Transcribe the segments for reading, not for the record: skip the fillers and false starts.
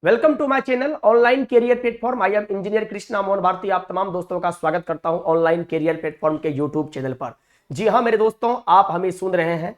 Welcome to my channel online career platform. I am engineer Krishna Mohan Bharti. आप तमाम दोस्तों का स्वागत करता हूं ऑनलाइन कैरियर प्लेटफॉर्म के यूट्यूब चैनल पर। जी हां मेरे दोस्तों, आप हमें सुन रहे हैं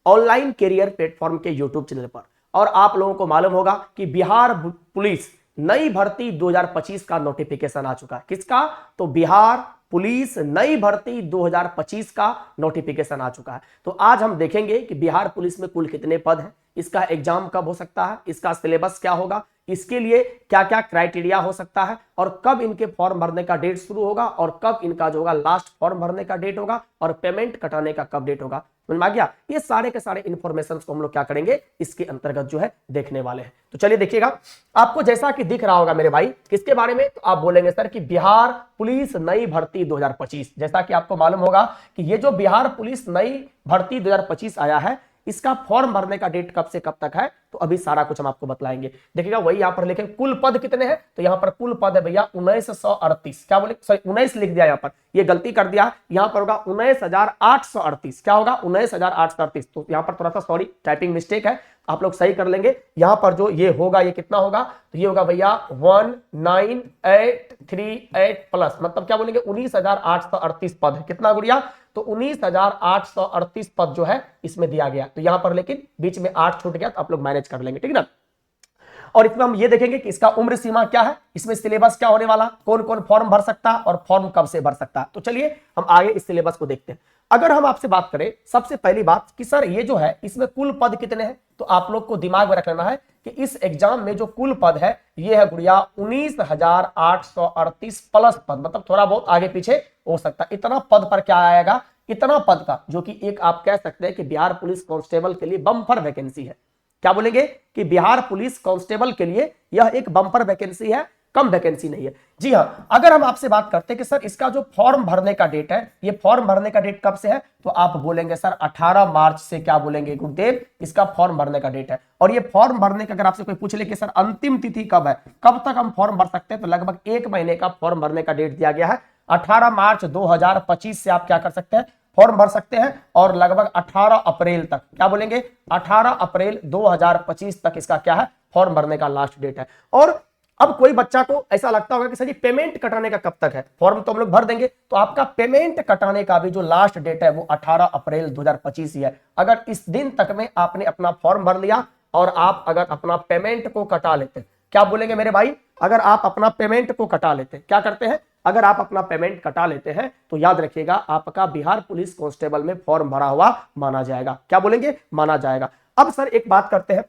ऑनलाइन कैरियर प्लेटफॉर्म के यूट्यूब चैनल पर। और आप लोगों को मालूम होगा कि बिहार पुलिस नई भर्ती 2025 का नोटिफिकेशन आ चुका है। किसका? तो बिहार पुलिस नई भर्ती 2025 का नोटिफिकेशन आ चुका है। तो आज हम देखेंगे कि बिहार पुलिस में कुल कितने पद हैं, इसका एग्जाम कब हो सकता है, इसका सिलेबस क्या होगा, इसके लिए क्या क्या क्राइटेरिया हो सकता है, और कब इनके फॉर्म भरने का डेट शुरू होगा, और कब इनका जो होगा लास्ट फॉर्म भरने का डेट होगा, और पेमेंट कटाने का कब डेट होगा। समझ में आ गया? ये सारे के सारे इंफॉर्मेशन को हम लोग क्या करेंगे, इसके अंतर्गत जो है देखने वाले हैं। तो चलिए देखिएगा, आपको जैसा कि दिख रहा होगा मेरे भाई, किसके बारे में, तो आप बोलेंगे सर कि बिहार पुलिस नई भर्ती 2025। जैसा कि आपको मालूम होगा कि ये जो बिहार पुलिस नई भर्ती 2025 आया है, इसका फॉर्म भरने का डेट कब से कब तक है, तो अभी सारा कुछ हम आपको बतलाएंगे। देखिएगा, वही यहां पर लिखे कुल पद कितने हैं, तो यहां पर कुल पद है भैया 1938। क्या बोले, सॉरी 19 लिख दिया, यहां पर ये गलती कर दिया। यहां पर होगा 19,838। क्या होगा? 19,838। तो यहां पर थोड़ा सा सॉरी टाइपिंग मिस्टेक है, आप लोग सही कर लेंगे। यहां पर जो ये होगा, ये कितना होगा, तो ये होगा भैया 19,838 प्लस, मतलब क्या बोलेंगे 19,838 पद है। कितना गुड़िया? तो 19,838 पद जो है इसमें दिया गया। तो यहां पर लेकिन बीच में 8 छूट गया, तो आप लोग मैनेज कर लेंगे, ठीक है ना। और इसमें हम ये देखेंगे कि इसका उम्र सीमा क्या है, इसमें सिलेबस क्या होने वाला, कौन कौन फॉर्म भर सकता है और फॉर्म कब से भर सकता है। तो चलिए हम आगे इस सिलेबस को देखते हैं। अगर हम आपसे बात करें सबसे पहली बात कि सर ये जो है इसमें कुल पद कितने हैं, तो आप लोग को दिमाग में रख लेना है कि इस एग्जाम में जो कुल पद है ये है गुड़िया 19,838 प्लस पद, मतलब थोड़ा बहुत आगे पीछे हो सकता है। इतना पद पर क्या आएगा, इतना पद का, जो कि एक आप कह सकते हैं कि बिहार पुलिस कांस्टेबल के लिए बम्पर वैकेंसी है। क्या बोलेंगे कि बिहार पुलिस कांस्टेबल के लिए यह एक बम्पर वैकेंसी है, कम वैकेंसी नहीं है। जी हां, अगर हम आपसे बात करते हैं कि सर इसका जो फॉर्म भरने का डेट है, ये फॉर्म भरने का डेट कब से है, तो आप बोलेंगे सर 18 मार्च से। क्या बोलेंगे गुरुदेव, इसका फॉर्म भरने का डेट है। और ये फॉर्म भरने का अगर आपसे कोई पूछ ले कि सर अंतिम तिथि कब है, कब तक हम फॉर्म भर सकते हैं, तो लगभग 1 महीने का फॉर्म भरने का डेट दिया गया है। 18 मार्च 2025 से आप क्या कर सकते हैं, फॉर्म भर सकते हैं, और लगभग 18 अप्रैल तक, क्या बोलेंगे 18 अप्रैल 2025 तक इसका क्या है, फॉर्म भरने का लास्ट डेट है। और अब कोई बच्चा को ऐसा लगता होगा कि सर जी पेमेंट कटाने का कब तक है, फॉर्म तो हम लोग भर देंगे, तो आपका पेमेंट कटाने का भी जो लास्ट डेट है वो 18 अप्रैल 2025 ही है। अगर इस दिन तक में आपने अपना फॉर्म भर लिया और आप अगर अपना पेमेंट को कटा लेते, क्या बोलेंगे मेरे भाई, अगर आप अपना पेमेंट को कटा लेते, क्या करते हैं, अगर आप अपना पेमेंट कटा लेते हैं तो याद रखिएगा आपका बिहार पुलिस कांस्टेबल में फॉर्म भरा हुआ माना जाएगा। क्या बोलेंगे, माना जाएगा। अब सर एक बात करते हैं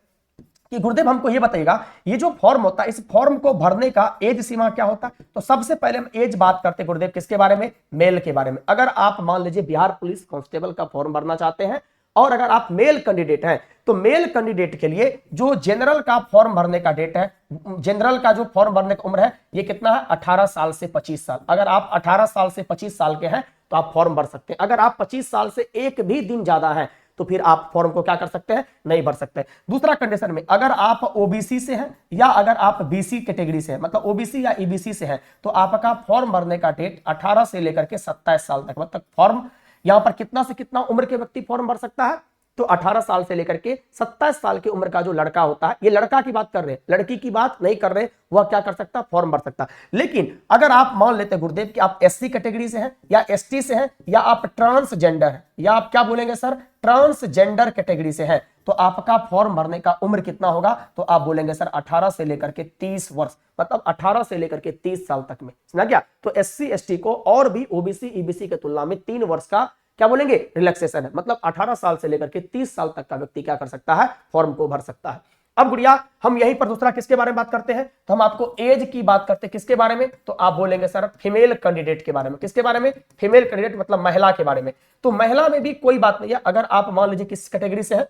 कि गुरुदेव हमको ये बताइएगा, ये जो फॉर्म होता है इस फॉर्म को भरने का एज सीमा क्या होता है। तो सबसे पहले हम एज बात करते हैं गुरुदेव किसके बारे में, मेल के बारे में। अगर आप मान लीजिए बिहार पुलिस कांस्टेबल का फॉर्म भरना चाहते हैं और अगर आप मेल कैंडिडेट हैं, तो मेल कैंडिडेट के लिए जो जनरल का फॉर्म भरने का डेट है, जनरल का जो फॉर्म भरने का उम्र है ये कितना है, 18 साल से 25 साल। अगर आप 18 साल से 25 साल के हैं तो आप फॉर्म भर सकते हैं। अगर आप 25 साल से एक भी दिन ज्यादा है तो फिर आप फॉर्म को क्या कर सकते हैं, नहीं भर सकते। दूसरा कंडीशन में अगर आप ओबीसी से हैं या अगर आप बीसी कैटेगरी से हैं, मतलब ओबीसी या ईबीसी से हैं, तो आपका फॉर्म भरने का डेट 18 से लेकर के 27 साल तक, मतलब फॉर्म यहां पर कितना से कितना उम्र के व्यक्ति फॉर्म भर सकता है, तो 18 साल से लेकर के 27 साल की उम्र का जो लड़का होता है, ये लड़का की बात कर रहे हैं, लड़की की बात नहीं कर रहे, वह क्या कर सकता है, फॉर्म भर सकता। लेकिन अगर आप मान लेते हैं गुरुदेव कि आप एससी कैटेगरी से हैं या एसटी से हैं या आप ट्रांसजेंडर हैं या आप क्या बोलेंगे सर, ट्रांसजेंडर कैटेगरी से हैं, तो आपका फॉर्म भरने का उम्र कितना होगा, तो आप बोलेंगे सर 18 से लेकर के 30 वर्ष, मतलब 18 से लेकर के 30 साल तक में। समझ गया? तो एससी एसटी को और भी ओबीसी ईबीसी के तुलना में 3 वर्ष का क्या बोलेंगे, रिलैक्सेशन है, मतलब 18 साल से लेकर के 30 साल तक का व्यक्ति क्या कर सकता है, फॉर्म को भर सकता है। अब गुड़िया हम यहीं पर दूसरा किसके बारे में बात करते हैं, तो हम आपको एज की बात करते हैं, किसके बारे में, तो आप बोलेंगे सर फीमेल कैंडिडेट के बारे में। किसके बारे में, फीमेल कैंडिडेट मतलब महिला के बारे में। तो महिला में भी कोई बात नहीं है, अगर आप मान लीजिए किस कैटेगरी से है,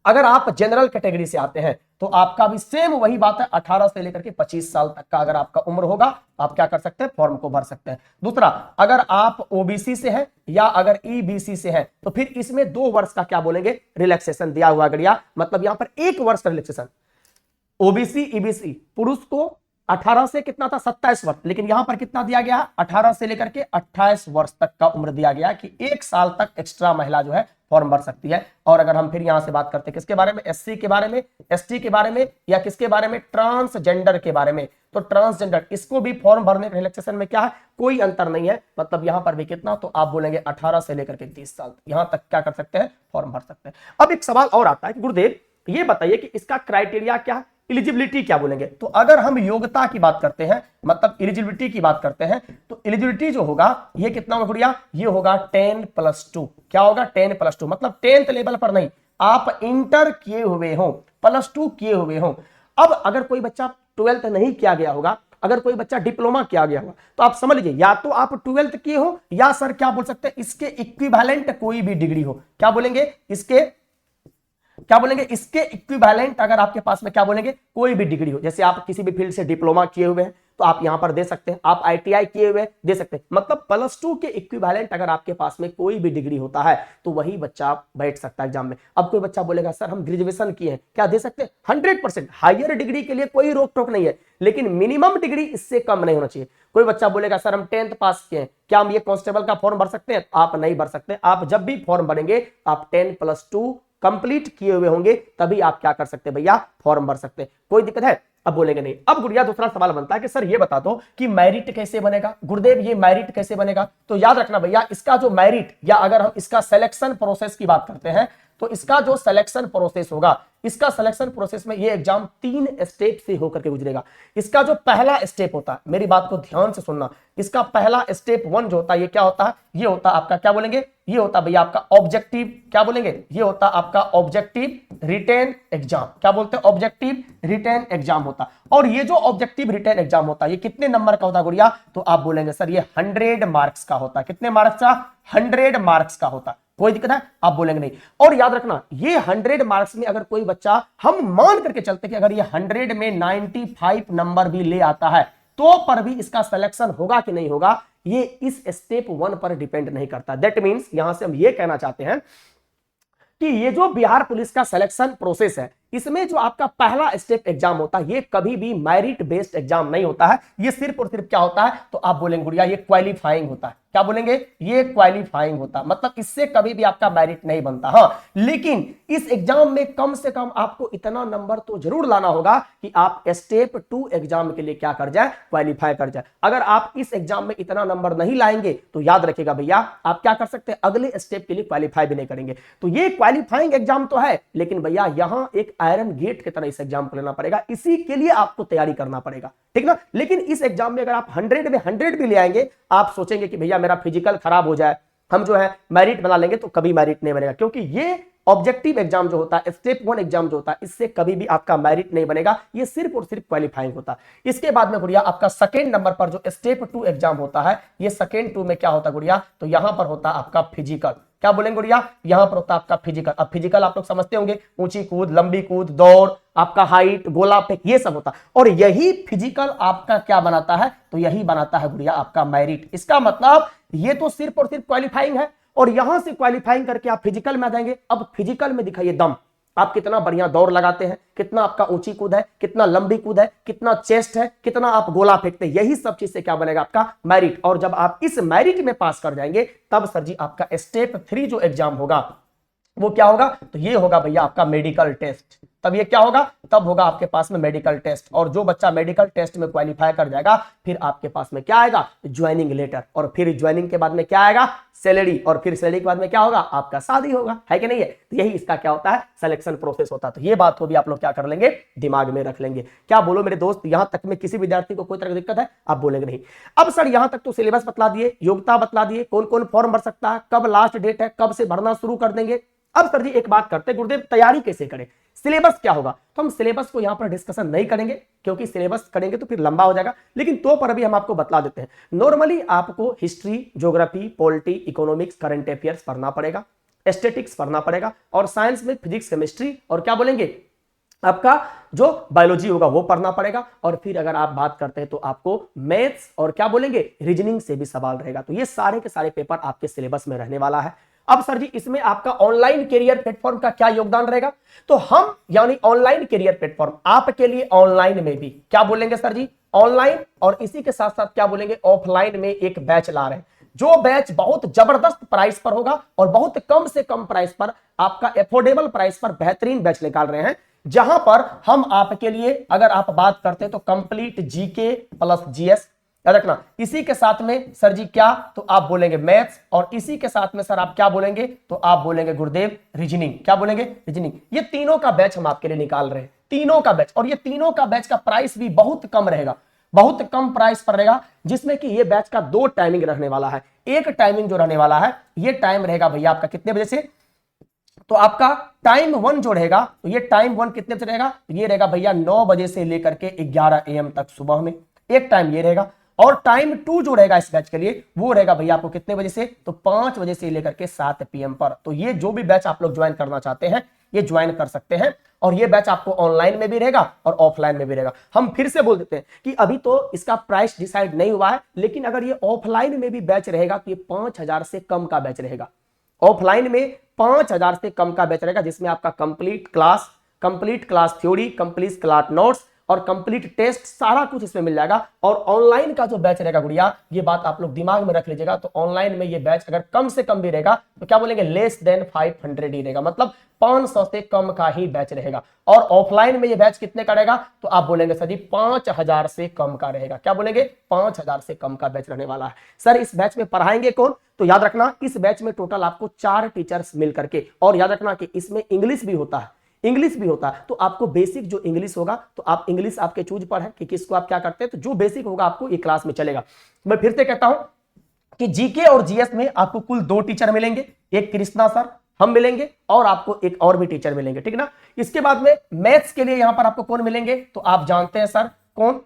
अगर आप जनरल कैटेगरी से आते हैं तो आपका भी सेम वही बात है, 18 से लेकर के 25 साल तक का अगर आपका उम्र होगा आप क्या कर सकते हैं, फॉर्म को भर सकते हैं। दूसरा, अगर आप ओबीसी से हैं या अगर ईबीसी से हैं तो फिर इसमें 2 वर्ष का क्या बोलेंगे, रिलैक्सेशन दिया हुआ गड़िया, मतलब यहां पर 1 वर्ष का रिलैक्सेशन। ओबीसी ईबीसी पुरुष को 18 से कितना था 27 वर्ष, लेकिन यहां पर कितना दिया गया 18 से लेकर के 28 वर्ष तक का उम्र दिया गया कि 1 साल तक एक्स्ट्रा महिला जो है फॉर्म भर सकती है। और अगर हम फिर यहां से बात करते हैं किसके बारे में, एससी के बारे में, एसटी के बारे में, या किसके बारे में, ट्रांसजेंडर के बारे में, तो ट्रांसजेंडर इसको भी फॉर्म भरने के रिलैक्सेशन में क्या है, कोई अंतर नहीं है। मतलब यहां पर भी कितना, तो आप बोलेंगे 18 से लेकर के 30 साल यहां तक क्या कर सकते हैं, फॉर्म भर सकते हैं। अब एक सवाल और आता है कि गुरुदेव ये बताइए कि इसका क्राइटेरिया क्या है, एलिजिबिलिटी क्या बोलेंगे। तो अगर हम योग्यता की बात करते हैं, मतलब एलिजिबिलिटी की बात करते हैं, तो एलिजिबिलिटी जो होगा ये कितना होगा गुड़िया, ये होगा 10+2। क्या होगा 10+2, मतलब 10th लेवल पर नहीं, आप इंटर किए हुए हो, +2 किए हुए हो। अब अगर कोई बच्चा 12th नहीं किया गया होगा, अगर कोई बच्चा डिप्लोमा किया गया होगा, तो आप समझ लीजिए या तो आप 12th किए हो, या सर क्या बोल सकते हैं, इसके इक्विवेलेंट कोई भी डिग्री हो। क्या बोलेंगे, इसके इक्विवेलेंट अगर आपके पास में क्या बोलेंगे, कोई भी डिग्री हो। जैसे आप किसी भी फील्ड से डिप्लोमा किए हुए हैं तो आप यहां पर दे सकते हैं, आप आईटीआई किए हुए दे सकते हैं। मतलब +2 के इक्विवेलेंट अगर आपके पास में कोई भी डिग्री होता है तो वही बच्चा बैठ सकता है एग्जाम में। अब कोई बच्चा बोलेगा सर हम ग्रेजुएशन किए हैं, क्या दे सकते हैं, 100% हायर डिग्री के लिए कोई रोक टोक नहीं है, लेकिन मिनिमम डिग्री इससे कम नहीं होना चाहिए। कोई बच्चा बोलेगा सर हम 10th पास किए हैं, क्या हम ये कांस्टेबल का फॉर्म भर सकते हैं, आप नहीं भर सकते। आप जब भी फॉर्म भरेंगे आप 10+2 कंप्लीट किए हुए होंगे, तभी आप क्या कर सकते हैं भैया, फॉर्म भर सकते हैं। कोई दिक्कत है, अब बोलेंगे नहीं। अब गुड़िया दूसरा सवाल बनता है कि सर ये बता दो कि मेरिट कैसे बनेगा। गुरुदेव ये मेरिट कैसे बनेगा, तो याद रखना भैया इसका जो मेरिट, या अगर हम इसका सिलेक्शन प्रोसेस की बात करते हैं, तो इसका जो सिलेक्शन प्रोसेस होगा, इसका सिलेक्शन प्रोसेस में ये एग्जाम 3 स्टेप से होकर के गुजरेगा। इसका जो पहला स्टेप होता है, मेरी बात को ध्यान से सुनना, इसका पहला स्टेप 1 जो होता है, ये क्या होता है, ये होता है आपका क्या बोलेंगे, ये होता भैया आपका ऑब्जेक्टिव, क्या बोलेंगे, ये होता आपका ऑब्जेक्टिव रिटेन एग्जाम। क्या बोलते हैं, ऑब्जेक्टिव रिटेन एग्जाम होता। और ये जो ऑब्जेक्टिव रिटेन एग्जाम होता है ये कितने नंबर का होता है गुड़िया, तो आप बोलेंगे सर ये 100 मार्क्स का होता है। कितने मार्क्स का, 100 मार्क्स का होता है। कोई दिक्कत है, आप बोलेंगे नहीं। और याद रखना ये 100 मार्क्स में अगर कोई बच्चा, हम मान करके चलते कि अगर ये 100 में 95 नंबर भी ले आता है, तो पर भी इसका सिलेक्शन होगा कि नहीं होगा, ये इस स्टेप 1 पर डिपेंड नहीं करता। दैट मींस यहां से हम ये कहना चाहते हैं कि ये जो बिहार पुलिस का सिलेक्शन प्रोसेस है, इसमें जो आपका पहला स्टेप एग्जाम होता है ये कभी भी मेरिट बेस्ड एग्जाम नहीं होता है। ये सिर्फ और सिर्फ क्या होता है, तो आप बोलेंगे गुड़िया ये क्वालिफाइंग होता है। क्या बोलेंगे, ये क्वालिफाइंग होता, मतलब इससे कभी भी आपका मेरिट नहीं बनता। हाँ, लेकिन इस एग्जाम में कम से कम आपको इतना नंबर तो जरूर लाना होगा कि आप स्टेप 2 एग्जाम के लिए क्या कर जाए, क्वालिफाई कर जाए। अगर आप इस एग्जाम में इतना नंबर नहीं लाएंगे तो याद रखिएगा भैया आप क्या कर सकते हैं, अगले स्टेप के लिए क्वालिफाई भी नहीं करेंगे। तो ये क्वालिफाइंग एग्जाम तो है, लेकिन भैया यहां एक आयरन गेट की तरह इस एग्जाम को लेना पड़ेगा, इसी के लिए आपको तैयारी करना पड़ेगा, ठीक ना। लेकिन इस एग्जाम में अगर आप 100 में 100 भी ले आएंगे, आप सोचेंगे कि भैया मेरा फिजिकल खराब हो जाए, हम जो है मेरिट बना लेंगे, तो कभी मेरिट नहीं बनेगा। क्योंकि ये ऑब्जेक्टिव एग्जाम जो होता है, स्टेप 1 एग्जाम जो होता है, इससे कभी भी आपका मेरिट नहीं बनेगा, ये सिर्फ और सिर्फ क्वालिफाइंग होता है। इसके बाद में गुड़िया आपका सेकेंड नंबर पर जो स्टेप 2 एग्जाम होता है, ये सेकेंड 2 में क्या होता है गुड़िया, तो यहां पर होता है आपका फिजिकल। क्या बोलेंगे गुड़िया, यहां पर होता है आपका फिजिकल। अब फिजिकल आप लोग समझते होंगे, ऊंची कूद, लंबी कूद, दौड़, आपका हाइट, गोला फेंक, ये सब होता है। और यही फिजिकल आपका क्या बनाता है, तो यही बनाता है गुड़िया आपका मेरिट। इसका मतलब ये तो सिर्फ और सिर्फ क्वालिफाइंग है, और यहां से क्वालिफाइंग करके आप फिजिकल में आ जाएंगे। अब फिजिकल में दिखाइए दम, आप कितना बढ़िया दौड़ लगाते हैं, कितना आपका ऊंची कूद है, कितना लंबी कूद है, कितना चेस्ट है, कितना आप गोला फेंकते हैं, यही सब चीज से क्या बनेगा आपका मेरिट। और जब आप इस मेरिट में पास कर जाएंगे, तब सर जी आपका स्टेप 3 जो एग्जाम होगा वो क्या होगा, तो ये होगा भैया आपका मेडिकल टेस्ट। तब ये क्या होगा, तब होगा आपके पास में मेडिकल टेस्ट। और जो बच्चा मेडिकल टेस्ट में क्वालिफाई कर जाएगा, फिर आपके पास में क्या आएगा, ज्वाइनिंग लेटर। और फिर ज्वाइनिंग के बाद में क्या आएगा, सैलरी। और फिर सैलरी के बाद में क्या होगा, आपका शादी होगा, है कि नहीं है। तो यही इसका क्या होता है, सिलेक्शन प्रोसेस होता है। तो ये बात को भी आप लोग क्या कर लेंगे, दिमाग में रख लेंगे। क्या बोलो मेरे दोस्त, यहां तक में किसी विद्यार्थी को कोई तरह की दिक्कत है, आप बोलेंगे नहीं। अब सर यहां तक तो सिलेबस बतला दिए, योग्यता बतला दिए, कौन कौन फॉर्म भर सकता है, कब लास्ट डेट है, कब से भरना शुरू कर देंगे। अब सर जी एक बात करते हैं, गुरुदेव तैयारी कैसे करें, सिलेबस क्या होगा। तो हम सिलेबस को यहां पर डिस्कशन नहीं करेंगे, क्योंकि सिलेबस करेंगे तो फिर लंबा हो जाएगा। लेकिन तो पर अभी हम आपको बतला देते हैं, नॉर्मली आपको history, geography, polity, economics, current affairs पढ़ना पड़ेगा, एस्थेटिक्स पढ़ना पड़ेगा, और साइंस में फिजिक्स, केमिस्ट्री, और क्या बोलेंगे आपका जो बायोलॉजी होगा वो पढ़ना पड़ेगा। और फिर अगर आप बात करते हैं तो आपको मैथ्स और क्या बोलेंगे रीजनिंग से भी सवाल रहेगा। तो ये सारे के सारे पेपर आपके सिलेबस में रहने वाला है। अब सर जी इसमें आपका ऑनलाइन कैरियर प्लेटफॉर्म का क्या योगदान रहेगा, तो हम यानी ऑनलाइन कैरियर प्लेटफॉर्म आपके लिए ऑनलाइन में भी क्या बोलेंगे सर जी, ऑनलाइन और इसी के साथ साथ क्या बोलेंगे ऑफलाइन में एक बैच ला रहे हैं, जो बैच बहुत जबरदस्त प्राइस पर होगा और बहुत कम से कम प्राइस पर आपका एफोर्डेबल प्राइस पर बेहतरीन बैच निकाल रहे हैं, जहां पर हम आपके लिए अगर आप बात करते हैं तो कंप्लीट जीके प्लस जीएस, याद रखना। इसी के साथ में सर जी क्या, तो आप बोलेंगे मैथ्स, और इसी के साथ में सर आप क्या बोलेंगे, तो आप बोलेंगे गुरुदेव रीजनिंग। क्या बोलेंगे, रीजनिंग। ये तीनों का बैच हम आपके लिए निकाल रहे हैं, तीनों का बैच, और ये तीनों का बैच का प्राइस भी बहुत कम रहेगा, बहुत कम प्राइस पर रहेगा, जिसमें कि ये बैच का 2 टाइमिंग रहने वाला है। एक टाइमिंग जो रहने वाला है, ये टाइम रहेगा भैया आपका कितने बजे से, तो आपका टाइम 1 जो रहेगा, तो ये टाइम 1 कितने बजे रहेगा, तो ये रहेगा भैया 9 बजे से लेकर के 11 AM तक सुबह में, एक टाइम ये रहेगा। और टाइम 2 जो रहेगा इस बैच के लिए, वो रहेगा भैया आपको कितने बजे से, तो 5 बजे से लेकर के 7 PM पर। तो ये जो भी बैच आप लोग ज्वाइन करना चाहते हैं, ये ज्वाइन कर सकते हैं, और ये बैच आपको ऑनलाइन में भी रहेगा और ऑफलाइन में भी रहेगा। हम फिर से बोल देते हैं कि अभी तो इसका प्राइस डिसाइड नहीं हुआ है, लेकिन अगर ये ऑफलाइन में भी बैच रहेगा तो ये 5000 से कम का बैच रहेगा। ऑफलाइन में 5000 से कम का बैच रहेगा, जिसमें आपका complete class theory, complete class notes और कंप्लीट टेस्ट, सारा कुछ इसमें मिल जाएगा। और ऑनलाइन का जो बैच रहेगा गुड़िया, ये बात आप लोग दिमाग में रख लीजिएगा, तो ऑनलाइन में ये बैच अगर कम से कम भी रहेगा तो क्या बोलेंगे, लेस देन 500 ही रहेगा, मतलब 500 से कम का ही बैच रहेगा। और ऑफलाइन में ये बैच कितने का रहेगा, तो आप बोलेंगे सर जी 5000 से कम का रहेगा। क्या बोलेंगे, 5000 से कम का बैच रहने वाला है। सर इस बैच में पढ़ाएंगे कौन, तो याद रखना इस बैच में टोटल आपको 4 टीचर्स मिल करके, और याद रखना कि इसमें इंग्लिश भी होता है, इंग्लिश भी होता है। तो आपको बेसिक जो इंग्लिश होगा, तो आप इंग्लिश आपके चूज पर है कि किसको आप क्या करते हैं, तो जो बेसिक होगा आपको ये क्लास में चलेगा। मैं फिर से कहता हूं कि जीके और जीएस में आपको कुल 2 टीचर मिलेंगे, एक कृष्णा सर हम मिलेंगे और आपको एक और भी टीचर मिलेंगे, ठीक ना। इसके बाद में मैथ्स के लिए यहां पर आपको कौन मिलेंगे, तो आप जानते हैं सर कौन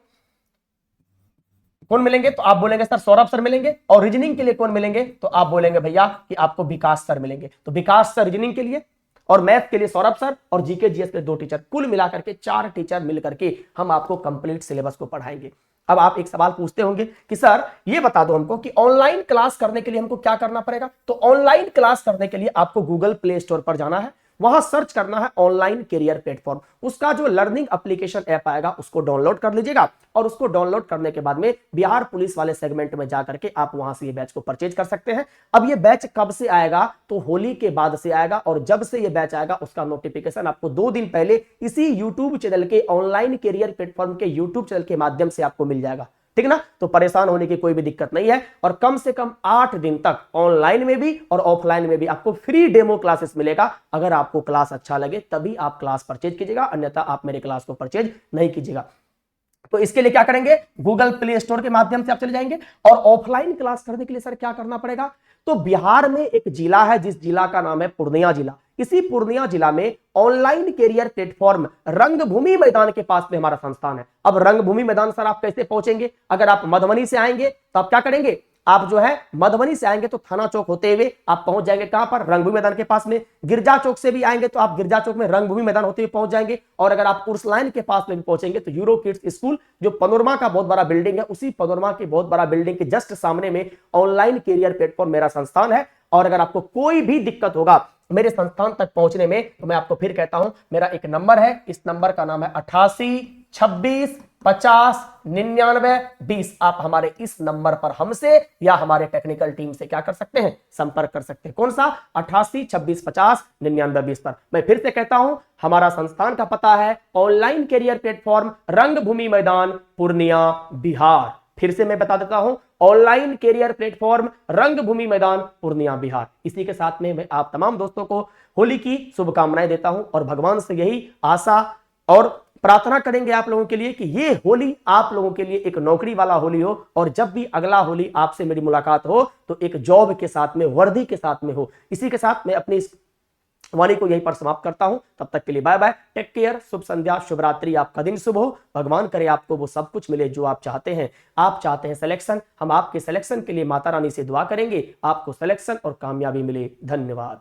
मिलेंगे, तो आप बोलेंगे सर सौरभ सर मिलेंगे। और रीजनिंग के लिए कौन मिलेंगे, तो आप बोलेंगे भैया कि आपको विकास सर मिलेंगे। तो विकास सर रीजनिंग के लिए, और मैथ के लिए सौरभ सर, और जीके जीएस के लिए 2 टीचर, कुल मिलाकर के 4 टीचर मिलकर के हम आपको कंप्लीट सिलेबस को पढ़ाएंगे। अब आप एक सवाल पूछते होंगे कि सर ये बता दो हमको कि ऑनलाइन क्लास करने के लिए हमको क्या करना पड़ेगा। तो ऑनलाइन क्लास करने के लिए आपको गूगल प्ले स्टोर पर जाना है, वहां सर्च करना है ऑनलाइन कैरियर प्लेटफॉर्म, उसका जो लर्निंग एप्लीकेशन ऐप आएगा उसको डाउनलोड कर लीजिएगा। और उसको डाउनलोड करने के बाद में बिहार पुलिस वाले सेगमेंट में जाकर के आप वहां से ये बैच को परचेज कर सकते हैं। अब ये बैच कब से आएगा, तो होली के बाद से आएगा, और जब से ये बैच आएगा उसका नोटिफिकेशन आपको 2 दिन पहले इसी यूट्यूब चैनल के ऑनलाइन कैरियर प्लेटफॉर्म के यूट्यूब चैनल के माध्यम से आपको मिल जाएगा, ठीक ना। तो परेशान होने की कोई भी दिक्कत नहीं है, और कम से कम 8 दिन तक ऑनलाइन में भी और ऑफलाइन में भी आपको फ्री डेमो क्लासेस मिलेगा। अगर आपको क्लास अच्छा लगे तभी आप क्लास परचेज कीजिएगा, अन्यथा आप मेरे क्लास को परचेज नहीं कीजिएगा। तो इसके लिए क्या करेंगे, गूगल प्ले स्टोर के माध्यम से आप चले जाएंगे। और ऑफलाइन क्लास करने के लिए सर क्या करना पड़ेगा, तो बिहार में एक जिला है जिस जिला का नाम है पूर्णिया जिला। इसी पूर्णिया जिला में ऑनलाइन कैरियर प्लेटफॉर्म रंगभूमि मैदान के पास में हमारा संस्थान है। अब रंगभूमि मैदान सर आप कैसे पहुंचेंगे, अगर आप मधुबनी से आएंगे तो आप क्या करेंगे, आप जो है मधुबनी से आएंगे तो थाना चौक होते हुए आप पहुंच जाएंगे कहां पर, रंगभूमि मैदान के पास में। गिरजा चौक से भी आएंगे तो आप गिरजा चौक में रंगभूमि मैदान होते हुए पहुंच जाएंगे। और अगर आप उर्स लाइन के पास में भी पहुंचेंगे तो यूरो किड्स स्कूल जो पनोरमा का बहुत बड़ा बिल्डिंग है, उसी पनोरमा की बहुत बड़ा बिल्डिंग के जस्ट सामने में ऑनलाइन कैरियर प्लेटफॉर्म मेरा संस्थान है। और अगर आपको कोई भी दिक्कत होगा मेरे संस्थान तक पहुंचने में, तो मैं आपको फिर कहता हूं मेरा एक नंबर है, इस नंबर का नाम है 88 26 50 99 20। आप हमारे इस नंबर पर हमसे या हमारे टेक्निकल टीम से क्या कर सकते हैं, संपर्क कर सकते हैं। कौन सा, 88 26 50 99 20 पर। मैं फिर से कहता हूं हमारा संस्थान का पता है ऑनलाइन कैरियर प्लेटफॉर्म रंगभूमि मैदान पूर्णिया बिहार। फिर से मैं बता देता हूं ऑनलाइन कैरियर प्लेटफॉर्म रंगभूमि मैदान पूर्णिया बिहार। इसी के साथ में मैं आप तमाम दोस्तों को होली की शुभकामनाएं देता हूं, और भगवान से यही आशा और प्रार्थना करेंगे आप लोगों के लिए कि ये होली आप लोगों के लिए एक नौकरी वाला होली हो, और जब भी अगला होली आपसे मेरी मुलाकात हो तो एक जॉब के साथ में, वर्दी के साथ में हो। इसी के साथ मैं अपनी इस वाणी को यहीं पर समाप्त करता हूं। तब तक के लिए बाय बाय, टेक केयर, शुभ संध्या, शुभ रात्रि, आपका दिन शुभ हो। भगवान करे आपको वो सब कुछ मिले जो आप चाहते हैं। आप चाहते हैं सिलेक्शन, हम आपके सिलेक्शन के लिए माता रानी से दुआ करेंगे, आपको सिलेक्शन और कामयाबी मिले। धन्यवाद।